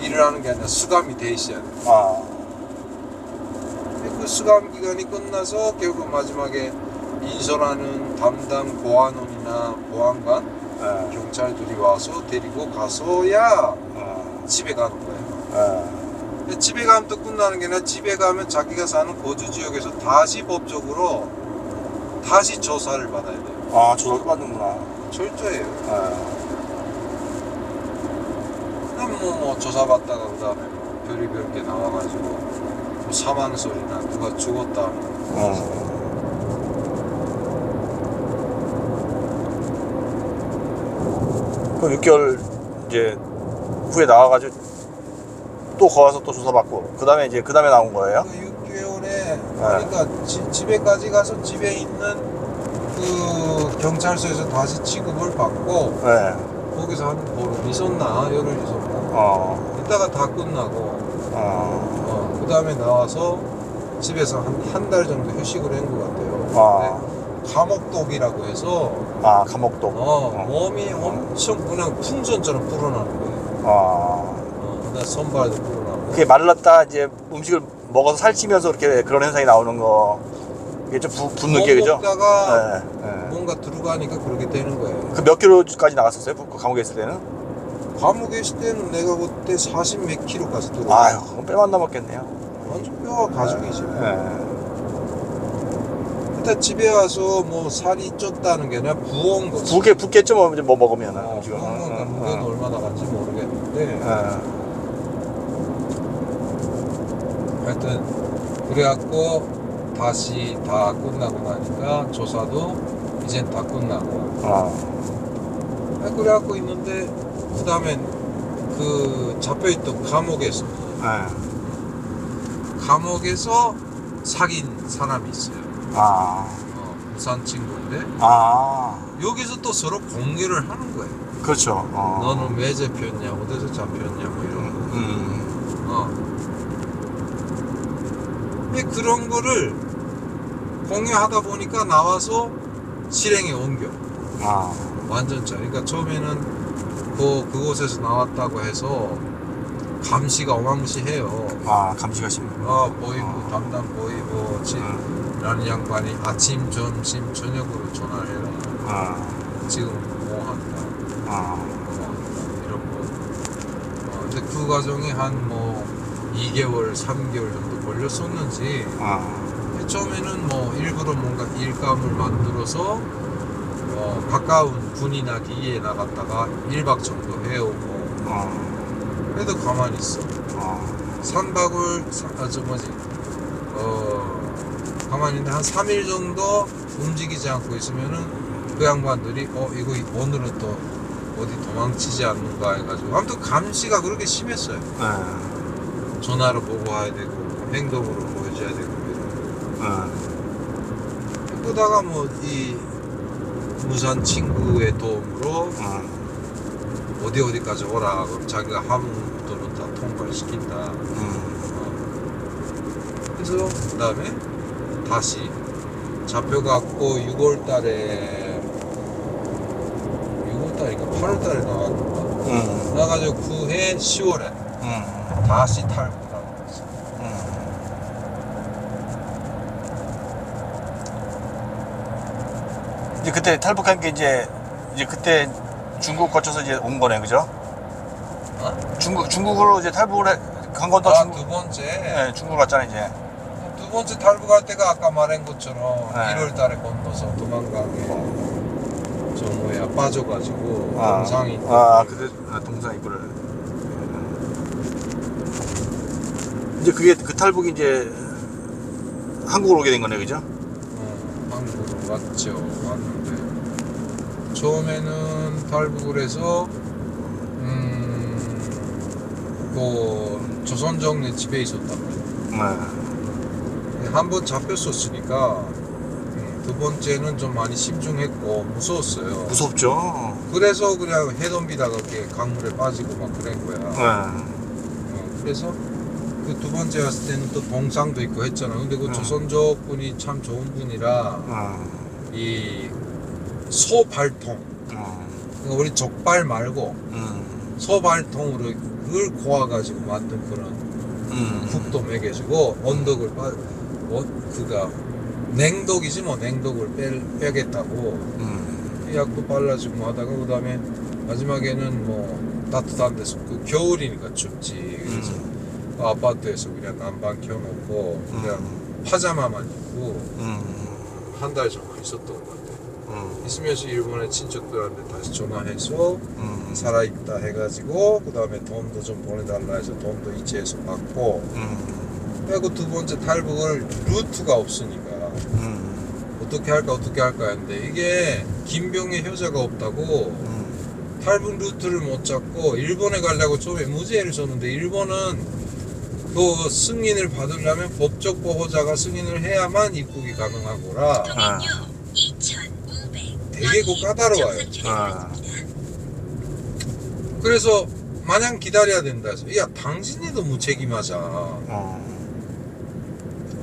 일을 하는 게 아니라 수감이 돼 있어야 돼. 그 수감 기간이 끝나서 결국 마지막에 인솔하는 담당 보안원이나 보안관 경찰들이 와서 데리고 가서야 집에 가는 거예요. 근데 집에 가면 또 끝나는 게 아니라 집에 가면 자기가 사는 거주 지역에서 다시 법적으로 다시 조사를 받아야 돼요. 조사를 받는구나. 철저해요. 뭐 조사받다가 그 다음에 뭐 별의별 게 나와가지고 뭐 사망설이나 누가 죽었다. 그 6개월 이제 후에 나와가지고 또 거와서 또 조사받고 그 다음에 나온 거예요? 그 6개월에 그러니까 집에까지 가서 집에 있는 그 경찰서에서 다시 취급을 받고 거기서 한 보름 있었나 열흘 있었나 이따가 다 끝나고 그 다음에 나와서 집에서 한 달 정도 휴식을 한 것 같아요. 감옥독이라고 해서 감옥독. 몸이 엄청 그냥 풍선처럼 불어나는 거예요. 그다음 손발도 불어나고. 그게 말랐다 이제 음식을 먹어서 살찌면서 이렇게 그런 현상이 나오는 거. 이게 좀 붓는 게 그죠? 먹다가 뭔가 들어가니까 그렇게 되는 거예요. 그 몇 킬로까지 나갔었어요? 그 감옥에 있을 때는? 감옥에 있을 때는 내가 그때 40 몇 킬로까지 들어갔어요. 아유, 그건 뼈만 남았겠네요. 완전 뼈가 가죽이지. 일단 집에 와서 뭐 살이 쪘다는 게 아니라 부은 거지. 붓겠죠, 뭐 먹으면은. 부은 건가 무게는 얼마나 간지 모르겠는데. 하여튼 그래갖고 다시 다 끝나고 나니까 조사도 이젠 다 끝나고. 그래갖고 있는데 그 다음엔 그 잡혀있던 감옥에서 감옥에서 사귄 사람이 있어요. 부산 친구인데 여기서 또 서로 공유를 하는 거예요. 그렇죠. 너는 왜 잡혔냐, 어디서 잡혔냐, 뭐 이런 거. 근데 그런 거를 공유하다 보니까 나와서 실행에 옮겨. 완전차. 그러니까 처음에는 그곳에서 나왔다고 해서 감시가 어마무시해요. 감시가 심해. 보이부 담당 보이부 라는 양반이 아침, 점심, 저녁으로 전화를 해라. 지금 뭐 한다. 이런 거. 근데 그 과정에 한 뭐 2개월, 3개월 정도 걸렸었는지. 처음에는 뭐 일부러 뭔가 일감을 만들어서 가까운 군이나 기에 나갔다가 1박 정도 해오고. 그래도 가만히 있어. 3박을 가만히 있는데 한 3일 정도 움직이지 않고 있으면은 그 양반들이 이거 오늘은 또 어디 도망치지 않는가 해가지고 아무튼 감시가 그렇게 심했어요. 전화로 보고해야 되고 행동으로 보여줘야 되고 그러다가 뭐 이 무산 친구의 도움으로 어디까지 오라 그럼 자기가 함도는 다 통과를 시킨다. 그래서 그 다음에 다시 잡혀갖고 6월 달에 달인가 8월 달에 나왔는가. 나가지고 그해 10월에 다시 탈북을 하고 있어. 이제 그때 탈북한 게 이제 그때 중국 거쳐서 이제 온 거네, 그죠? 어? 중국으로 이제 탈북을 간 건도 두 번째. 네, 중국 갔잖아 이제. 두 번째 탈북할 때가 아까 말한 것처럼 네. 1월 달에 건너서 도망가게 저 뭐야 빠져가지고 동상이 그때 동상 입구를 이제 그게 그 탈북이 이제 한국으로 오게 된 거네, 그죠? 한국으로 왔죠. 왔는데 처음에는 탈북을 해서 그 조선정네 집에 있었단 말이야. 한 번 잡혔었으니까 두 번째는 좀 많이 심중했고 무서웠어요. 무섭죠. 그래서 그냥 해넘기다가 이렇게 강물에 빠지고 막 그런 거야. 그래서 그 두 번째 갔을 때는 또 동상도 있고 했잖아. 근데 그 조선족 분이 참 좋은 분이라 이 소발통 그러니까 우리 족발 말고 소발통으로 을 고아가지고 만든 그런 국도 먹여주고 언덕을 그가 냉독이지 뭐 냉독을 빼겠다고 약도 발라주고 하다가 그 다음에 마지막에는 뭐 따뜻한 데서 그 겨울이니까 춥지 그래서 그 아파트에서 그냥 난방 켜놓고 그냥 파자마만 입고 한 달 정도 있었던 것 같아. 있으면서 일본의 친척들한테 다시 전화해서 살아있다 해가지고 그 다음에 돈도 좀 보내달라 해서 돈도 이체해서 받고 그리고 두 번째 탈북을 루트가 없으니까 어떻게 할까 했는데 이게 김병의 효자가 없다고 탈북 루트를 못 잡고 일본에 가려고 처음에 무제를 줬는데 일본은 그 승인을 받으려면 법적 보호자가 승인을 해야만 입국이 가능하고라 되게 그 까다로워요. 그래서 마냥 기다려야 된다 해서 야 당신이도 무책임하자.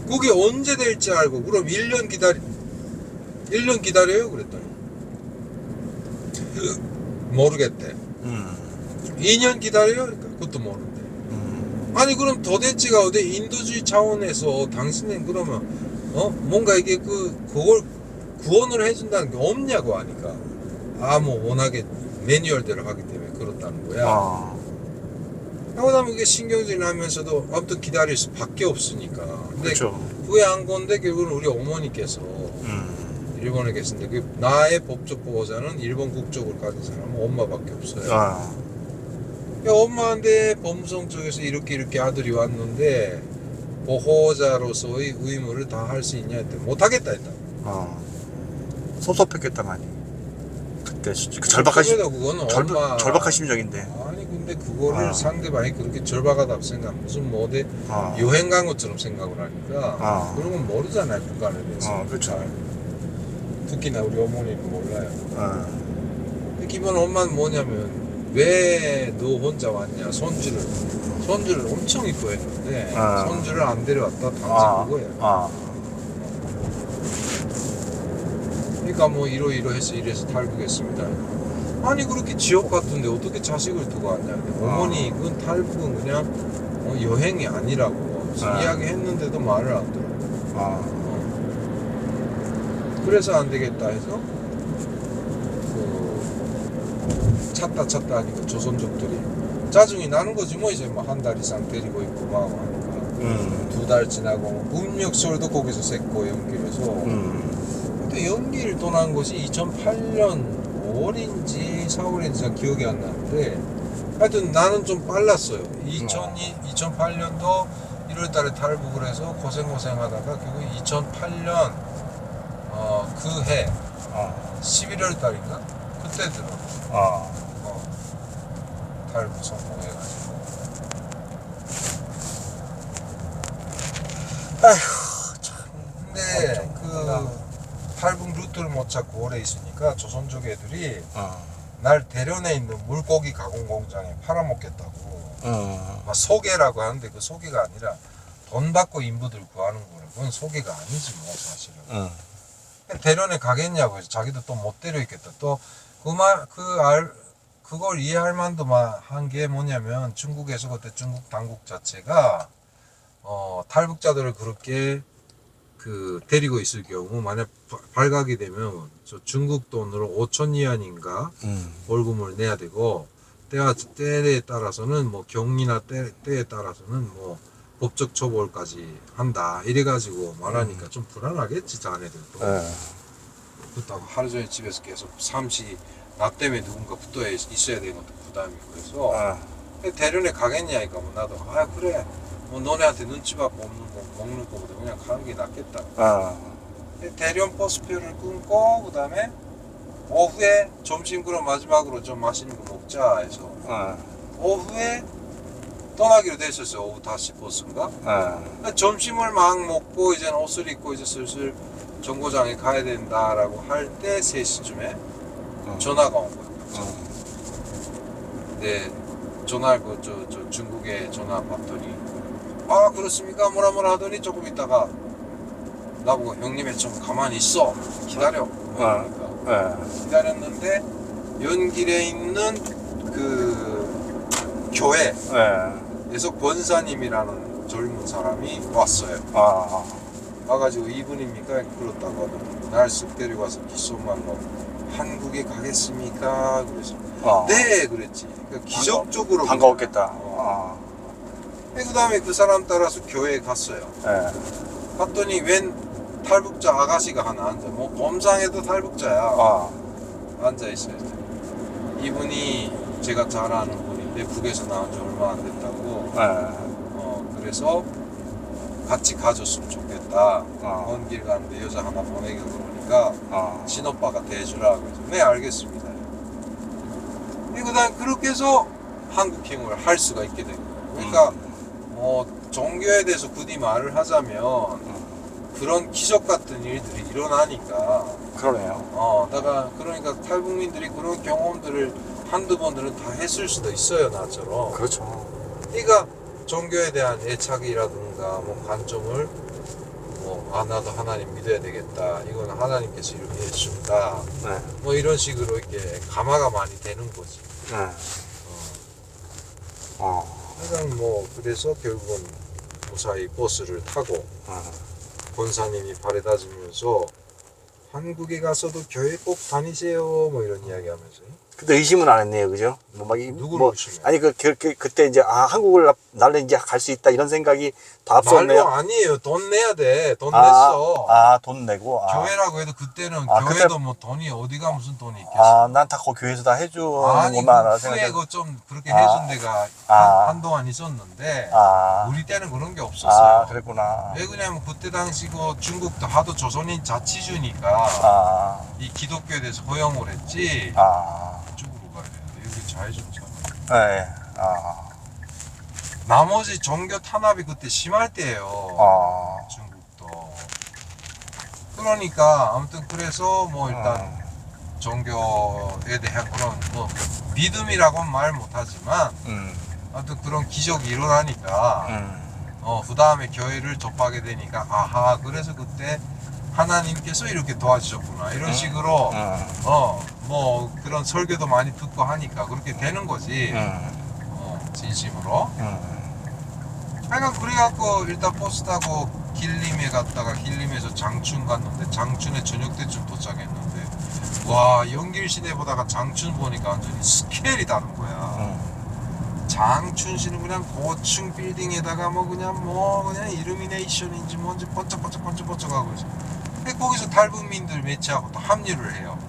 그게 언제 될지 알고 그럼 1년 기다려요 그랬더니 모르겠대. 2년 기다려요? 그러니까 그것도 모른대. 아니 그럼 도대체가 어디 인도주의 차원에서 당신은 그러면 뭔가 이게 그걸 구원을 해준다는 게 없냐고 하니까 뭐 워낙에 매뉴얼대로 하기 때문에 그렇다는 거야. 그다음에 이게 신경질이 나면서도 아무튼 기다릴 수밖에 없으니까. 근데 그렇죠. 그게 안 건데 결국은 우리 어머니께서 일본에 계신데 그 나의 법적 보호자는 일본 국적을 가진 사람은 엄마밖에 없어요. 엄마한테 법무성 쪽에서 이렇게 아들이 왔는데 보호자로서의 의무를 다 할 수 있냐 했더니 못하겠다 했다. 섭섭했겠다 많이. 그때 그 절박한 심정인데. 아니 근데 그거를 상대방이 그렇게 절박하다고 생각 무슨 뭐 어디 여행 간 것처럼 생각을 하니까 그런 건 모르잖아요 국가에 대해서. 그렇죠. 특히나 우리 어머니는 몰라요. 기본 엄마는 뭐냐면 왜 너 혼자 왔냐 손주를 엄청 이뻐했는데 손주를 안 데려왔다 단지 그거예요. 그러니까 뭐 이러해서 이래서 탈북했습니다. 아니 그렇게 지옥 같은데 어떻게 자식을 두고 왔냐. 어머니 그건 탈북은 그냥 여행이 아니라고 이야기했는데도 말을 안 들어. 그래서 안 되겠다 해서 찾다 하니까 조선족들이 짜증이 나는 거지 뭐 이제 뭐 한 달 이상 데리고 있고 막 하니까 2달 지나고 음력설도 거기서 셌고 연길해서 근데 연기를 떠난 것이 2008년 5월인지 4월인지 잘 기억이 안 나는데 하여튼 나는 좀 빨랐어요. 2008년도 1월달에 탈북을 해서 고생하다가 결국 2008년 그해 11월달인가 그때 들어. 탈북 성공해가지고. 아휴 참. 근데 탈북 루트를 못 찾고 오래 있으니까 조선족 애들이 날 대련에 있는 물고기 가공 공장에 팔아먹겠다고. 막 소개라고 하는데 그 소개가 아니라 돈 받고 인부들 구하는 거라. 그건 소개가 아니지 뭐 사실은. 대련에 가겠냐고 해서 자기도 또 못 데려있겠다. 또 그걸 이해할 만도 한 게 뭐냐면 중국에서 그때 중국 당국 자체가 탈북자들을 그렇게 데리고 있을 경우 만약 발각이 되면 저 중국 돈으로 5천 위안인가 벌금을 내야 되고 때에 따라서는 뭐 경위나 때에 따라서는 뭐 법적 처벌까지 한다 이래가지고 말하니까 좀 불안하겠지 자네들도. 그렇다고 하루 종일 집에서 계속 삼시 나 때문에 누군가 붙어 있어야 되는 것도 부담이고 그래서 대련에 가겠냐니까 뭐 나도 그래 뭐 너네한테 눈치 받고 먹는 거보다 그냥 가는 게 낫겠다. 대련 버스표를 끊고 그 다음에 오후에 점심 그럼 마지막으로 좀 맛있는 거 먹자 해서 오후에 떠나기로 됐었어요. 오후 5시 버스인가? 점심을 막 먹고 이제 옷을 입고 이제 슬슬 정거장에 가야 된다라고 할 때 3시쯤에 전화가 온 거예요. 네, 전화를 저 중국에 전화 받더니 그렇습니까? 뭐라 하더니 조금 있다가 나보고 형님의 좀 가만히 있어 기다려. 기다렸는데 연길에 있는 그 교회에서 권사님이라는 젊은 사람이 왔어요. 와가지고 이분입니까? 그렇다고 하더니 날 쓱 데리고 와서 귓속말로 한국에 가겠습니까? 그래서 네 그랬지. 그러니까 기적적으로 반가웠겠다. 그 다음에 그 사람 따라서 교회에 갔어요. 갔더니 웬 탈북자 아가씨가 하나 앉아. 뭐 범상에도 탈북자야. 앉아 있어요. 이분이 제가 잘 아는 분인데 북에서 나온 지 얼마 안 됐다고. 그래서 같이 가줬으면 좋겠다. 먼 길 가는데 여자 하나 보내기로 그러니까 친오빠가 대주라. 그래서 네 알겠습니다. 그다음 그렇게 해서 한국행을 할 수가 있게 된 거예요. 그러니까 종교에 대해서 굳이 말을 하자면 그런 기적 같은 일들이 일어나니까. 그러네요. 그러니까 탈북민들이 그런 경험들을 한두 번들은 다 했을 수도 있어요, 나처럼. 그렇죠. 그러니까 종교에 대한 애착이라든가 뭐 관점을 나도 하나님 믿어야 되겠다. 이건 하나님께서 이렇게 해준다. 뭐 이런 식으로 이렇게 감화가 많이 되는 거지. 그러니까 그래서 결국은 무사히 버스를 타고 권사님이 바래다주면서 한국에 가서도 교회 꼭 다니세요 뭐 이런 이야기 하면서. 근데 의심은 안 했네요, 그죠? 누구를 의심해? 아니 그때 이제 한국을 나는 이제 갈 수 있다 이런 생각이 더 앞섰네요. 말로 아니에요. 돈 내야 돼. 돈 냈어. 돈 내고. 교회라고 해도 그때는 교회도 뭐 돈이 어디가 무슨 돈이 있겠어. 난 다 그 교회에서 다 해주는 아니 것만 알아 후에 생각해. 좀 그렇게 해준 데가 한동안 있었는데 우리 때는 그런 게 없었어요. 그랬구나. 왜 그러냐면 그때 당시 중국도 하도 조선인 자치주니까 이 기독교에 대해서 허용을 했지. 이쪽으로 가야 돼. 여기 좌회전이잖아. 나머지 종교 탄압이 그때 심할 때예요. 중국도. 그러니까 아무튼 그래서 일단 종교에 대한 그런 믿음이라고는 말 못하지만 아무튼 그런 기적이 일어나니까 그 다음에 교회를 접하게 되니까 그래서 그때 하나님께서 이렇게 도와주셨구나 이런 식으로 그런 설교도 많이 듣고 하니까 그렇게 되는 거지. 진심으로. 그래갖고 일단 버스 타고 길림에 갔다가 길림에서 장춘 갔는데 장춘에 저녁 때쯤 도착했는데 와 연길 시내보다가 장춘 보니까 완전히 스케일이 다른 거야. 장춘시는 그냥 고층 빌딩에다가 그냥 이루미네이션인지 뭔지 번쩍번쩍하고 있어. 거기서 탈북민들 매치하고 또 합류를 해요.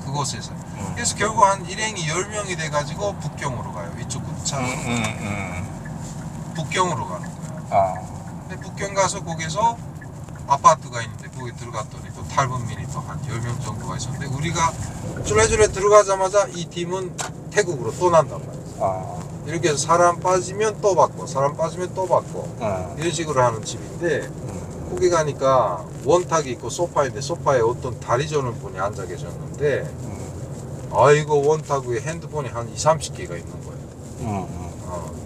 그곳에서. 그래서 결국 한 일행이 10명이 돼가지고 북경으로 가요. 이쪽 차로. 북경으로 가는 거야. 근데 북경 가서 거기서 아파트가 있는데 거기 들어갔더니 또 탈북민이 또 한 10명 정도가 있었는데 우리가 쫄래쫄래 들어가자마자 이 팀은 태국으로 또 난단 말이야. 이렇게 해서 사람 빠지면 또 받고 사람 빠지면 또 받고 이런 식으로 하는 집인데 거기 가니까 원탁이 있고 소파인데 소파에 어떤 다리 저는 분이 앉아 계셨는데 이거 원탁 위에 핸드폰이 한 20-30개가 있는 거예요.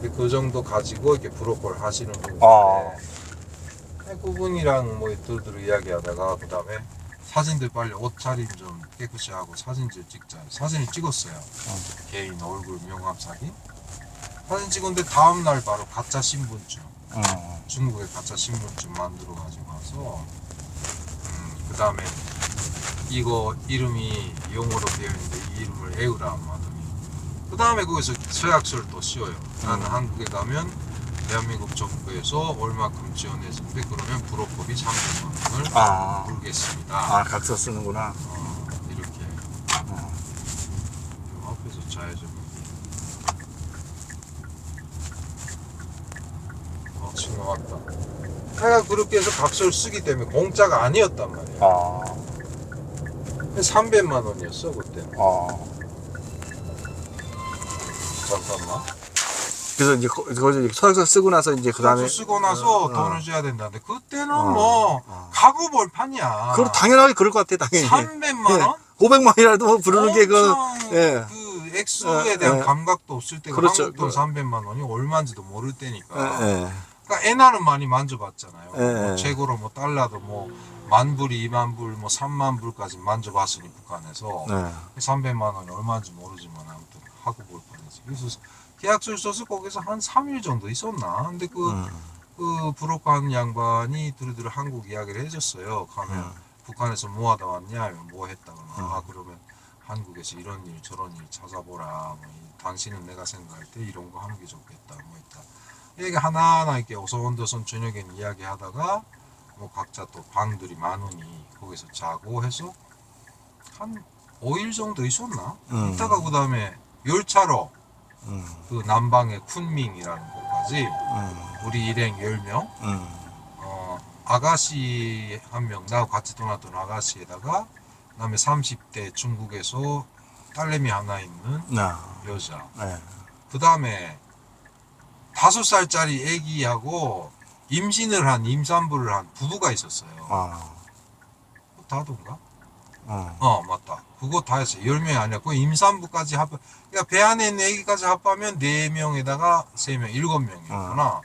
근데 그 정도 가지고 이렇게 브로커를 하시는 분인데 그분이랑 두루두루 이야기하다가 그 다음에 사진들 빨리 옷차림 좀 깨끗이 하고 사진들 찍자. 사진을 찍었어요. 개인 얼굴 명함 사진. 사진 찍었는데 다음날 바로 가짜 신분증. 중국에 가짜 신분증 만들어 가지고 와서 그 다음에 이거 이름이 영어로 되어 있는데 이 이름을 에우라 하더니 그 다음에 거기서 서약서를 또 씌워요. 나는 한국에 가면 대한민국 정부에서 얼마큼 지원해준대 그러면 불호법이 300만 원을 물겠습니다. 각서 쓰는구나. 이렇게 앞에서 좌회전 친구 왔다. 하여간 그렇게 해서 각서를 쓰기 때문에 공짜가 아니었단 말이야. 300만 원이었어 그때는. 잠깐만. 그래서 이제 거기서 서약서 쓰고 나서 이제 그 다음에 쓰고 나서 돈을 줘야 된다는데 그때는 뭐 가구 벌판이야. 그럼 당연하게 그럴 것 같아 당연히. 300만 원? 500만 원이라도 뭐 부르는 게 그 액수에 대한 감각도 없을 때고 그렇죠. 한국 돈 300만 원이 얼마인지도 모를 때니까. 예. 그러니까 엔화는 많이 만져봤잖아요. 뭐 최고로 뭐 달러도 뭐 10,000불, 20,000불, 뭐 30,000불까지 만져봤으니 북한에서 300만 원이 얼마인지 모르지만 아무튼 하고 볼 뻔했지. 그래서 계약서를 써서 거기서 한 3일 정도 있었나? 근데 그 브로커 양반이 두루두루 한국 이야기를 해줬어요. 가면 북한에서 뭐 하다 왔냐? 뭐 했다 그러면 그러면 한국에서 이런 일 저런 일 찾아보라. 뭐, 당신은 내가 생각할 때 이런 거 하는 게 좋겠다. 뭐 했다. 이게 하나하나 이렇게 어선도선 저녁에 이야기하다가 뭐 각자 또 방들이 많으니 거기서 자고 해서 한 5일 정도 있었나? 이따가 그 다음에 열차로 그 남방의 쿤밍이라는 곳까지 우리 일행 10명 아가씨 한 명 나하고 같이 떠났던 아가씨에다가 그 다음에 30대 중국에서 딸내미 하나 있는 여자 그 다음에 5살짜리 애기하고 임신을 한 임산부를 한 부부가 있었어요. 다도인가? 맞다. 그거 다 했어요. 10명이 아니라 그 임산부까지 합 그러니까 배 안에 있는 애기까지 합하면 4명에다가 3명 7명이었구나.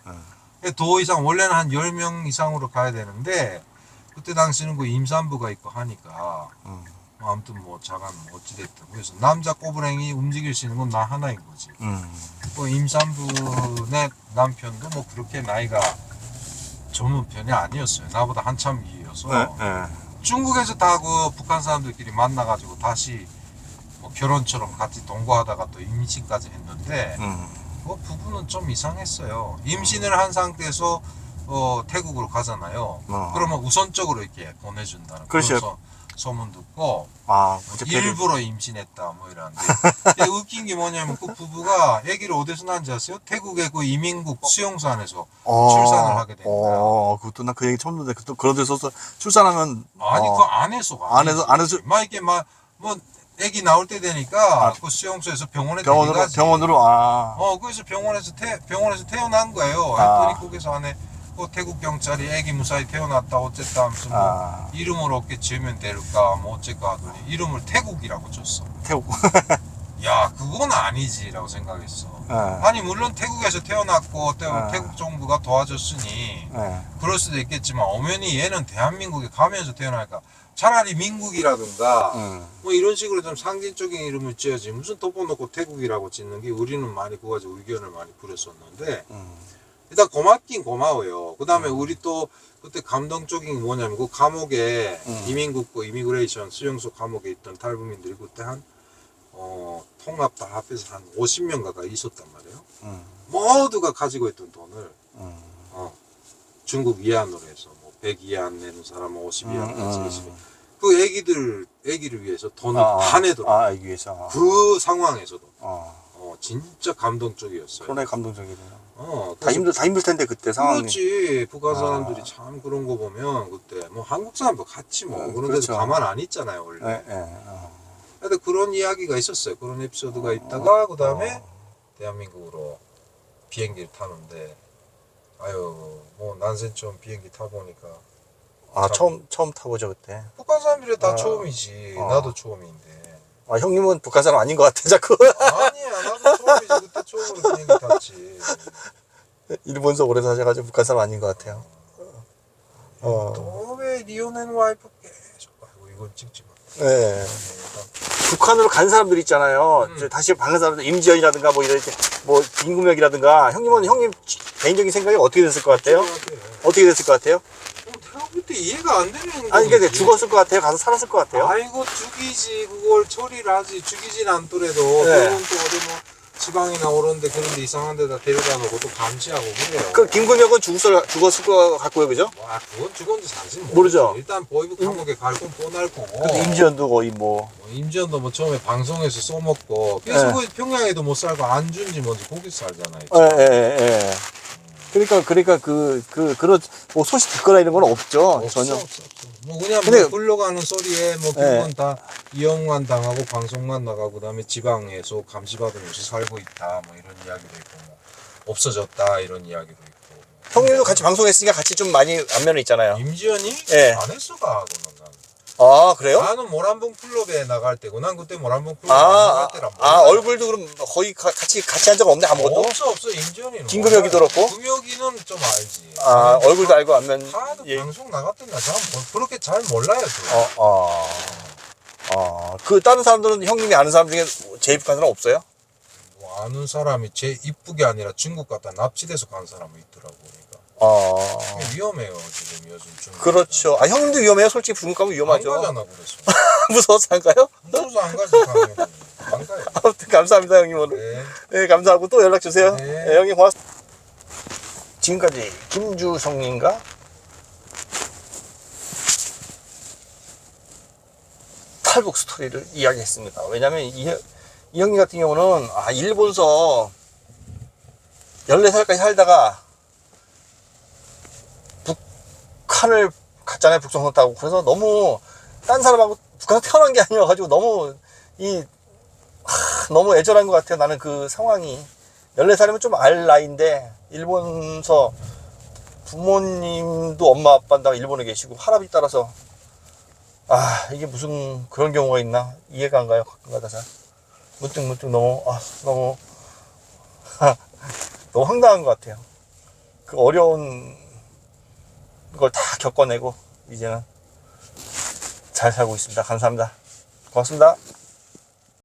더 이상 원래는 한 10명 이상으로 가야 되는데 그때 당시는 그 임산부가 있고 하니까 아무튼 뭐 자간 어찌됐든 그래서 남자 꼬부랭이 움직일 수 있는 건 나 하나인 거지. 그 임산부네 남편도 뭐 그렇게 나이가 젊은 편이 아니었어요. 나보다 한참 위여서 중국에서 다 그 북한 사람들끼리 만나가지고 다시 뭐 결혼처럼 같이 동거하다가 또 임신까지 했는데 그 부부는 좀 이상했어요. 임신을 한 상태에서 태국으로 가잖아요. 그러면 우선적으로 이렇게 보내준다는 그런 소문 듣고 일부러 임신했다 뭐 이러는데 웃긴 게 뭐냐면 그 부부가 아기를 어디서 낳은지 아세요? 태국의 그 이민국 수용소 안에서 출산을 하게 된 거야. 그것도 나 그 얘기 처음 듣는데 또 그런 데서 출산하면 아니 그 안에서 막 이렇게 막 뭐 아기 나올 때 되니까 그 수용소에서 병원에 데려가지. 병원으로 그래서 병원에서 태어난 거예요. 했더니 거기서 안에 태국 경찰이 애기 무사히 태어났다 어쨌다 하면서 뭐 이름을 어떻게 지으면 될까 뭐 어쨌까 하더니 이름을 태국이라고 줬어. 태국. 야 그건 아니지라고 생각했어. 아니 물론 태국에서 태어났고 태국 정부가 도와줬으니 그럴 수도 있겠지만 엄연히 얘는 대한민국에 가면서 태어나니까 차라리 민국이라든가 뭐 이런 식으로 좀 상징적인 이름을 지어야지 무슨 덮어놓고 태국이라고 짓는 게 우리는 많이 그거 가지고 의견을 많이 부렸었는데 일단 고맙긴 고마워요. 그 다음에 우리 또 그때 감동적인 게 뭐냐면 그 감옥에 이민국 그 이미그레이션 수용소 감옥에 있던 탈북민들이 그때 한 통합 다 합해서 한 50명 가까이 있었단 말이에요. 모두가 가지고 있던 돈을 중국 위안으로 해서 뭐 100위안 내는 사람은 50위안까지 그 애기를 위해서 돈을 다 내더라고요. 애기 위해서. 그 상황에서도 진짜 감동적이었어요. 그러네 감동적이네요. 다 힘들 텐데 그때 상황이. 그렇지. 북한 사람들이 참 그런 거 보면 그때 뭐 한국 사람도 같이 뭐 그런 데서 가만 안 있잖아요 원래. 근데 그런 이야기가 있었어요. 그런 에피소드가 있다가 그 다음에 대한민국으로 비행기를 타는데 아유 뭐 난센 처음 비행기 타보니까 처음 타보죠 그때. 북한 사람들이 다 처음이지. 나도 처음인데. 형님은 북한 사람 아닌 것 같아 자꾸. 아니야 나도 처음이지. 그때 처음으로 비행기 탔지. 일본에서 오래 사셔가지고 북한 사람 아닌 것 같아요. 또 왜 리오넨 와이프 계속 아이고 이건 찍지 마. 예. 일단 북한으로 간 사람들 있잖아요. 저 다시 방한 사람들, 임지연이라든가 뭐 이렇게, 뭐, 김구명이라든가, 형님은 형님 개인적인 생각이 어떻게 됐을 것 같아요? 어떻게 됐을 것 같아요? 내가 볼 때 이해가 안 되는 행동이지. 아니, 근데 죽었을 것 같아요? 가서 살았을 것 같아요? 아이고 죽이지 그걸 처리를 하지. 죽이진 않더라도 네. 그건 또 어디 뭐 지방이나 오런데 그런데 이상한 데다 데려다 놓고 또 감시하고 그래요. 그 김구명은 죽었을 것 같고요, 그죠? 와 그건 죽었는지 사실 모르죠. 일단 보이브 감옥에 갈 건 뻔할 거고. 근데 임지연도 거의 뭐. 임지연도 뭐 처음에 방송에서 써먹고 네. 계속 평양에도 못 살고 안준지 뭔지 거기서 살잖아요. 예. 그러니까 그런, 뭐 소식 듣거나 이런 건 없죠, 전혀. 없어. 뭐 그냥 근데- 뭐 흘러가는 소리에 뭐 그건 다 이용만 당하고 방송만 나가고 그다음에 지방에서 감시받으면서 살고 있다 뭐 이런 이야기도 있고 뭐 없어졌다 이런 이야기도 있고. 형님도 같이 방송했으니까 같이 좀 많이 안면은 있잖아요. 임지연이 예. 안 했어 가고는 난. 아, 그래요? 나는 모란봉 클럽에 나갈 때고 난 그때 모란봉 클럽에 나갈 때란 말이야. 얼굴도 그럼 거의 같이 한 적 없네, 아무것도? 없어 임지연이는. 김금혁이도 그렇고? 금혁이는 좀 알지. 얼굴도 알고 안면. 하도 예. 방송 나갔던 나 잘 그렇게 잘 몰라요. 저. 그 다른 사람들은 형님이 아는 사람 중에 재입한 사람 없어요? 뭐 아는 사람이 제 이쁘게 아니라 중국 갔다 납치돼서 간 사람이 있더라고. 그러니까 위험해요 지금 요즘 중국. 그렇죠. 형님도 위험해요. 솔직히 중국 가면 위험하죠. 안 가잖아 그래서. 무서워서 안 가요? 무서워서 안 가지 당연히. 안 가요. 아무튼 감사합니다, 형님 오늘. 네. 네, 감사하고 또 연락 주세요. 네. 네, 형님 고맙습니다. 지금까지 김주성님과 탈북 스토리를 이야기했습니다. 왜냐면 이 형님 같은 경우는 일본서 14살까지 살다가 북한을 갔잖아요. 북송선 타고. 그래서 너무 딴 사람하고 북한에서 태어난 게 아니어가지고 너무 너무 애절한 것 같아요. 나는 그 상황이 14살이면 좀 알 나이인데 일본서 부모님도 엄마 아빠는 다 일본에 계시고 할아버지 따라서 이게 무슨 그런 경우가 있나 이해가 안 가요. 가끔가다 잘 문득 너무 너무 황당한 것 같아요. 그 어려운 걸 다 겪어내고 이제는 잘 살고 있습니다. 감사합니다. 고맙습니다.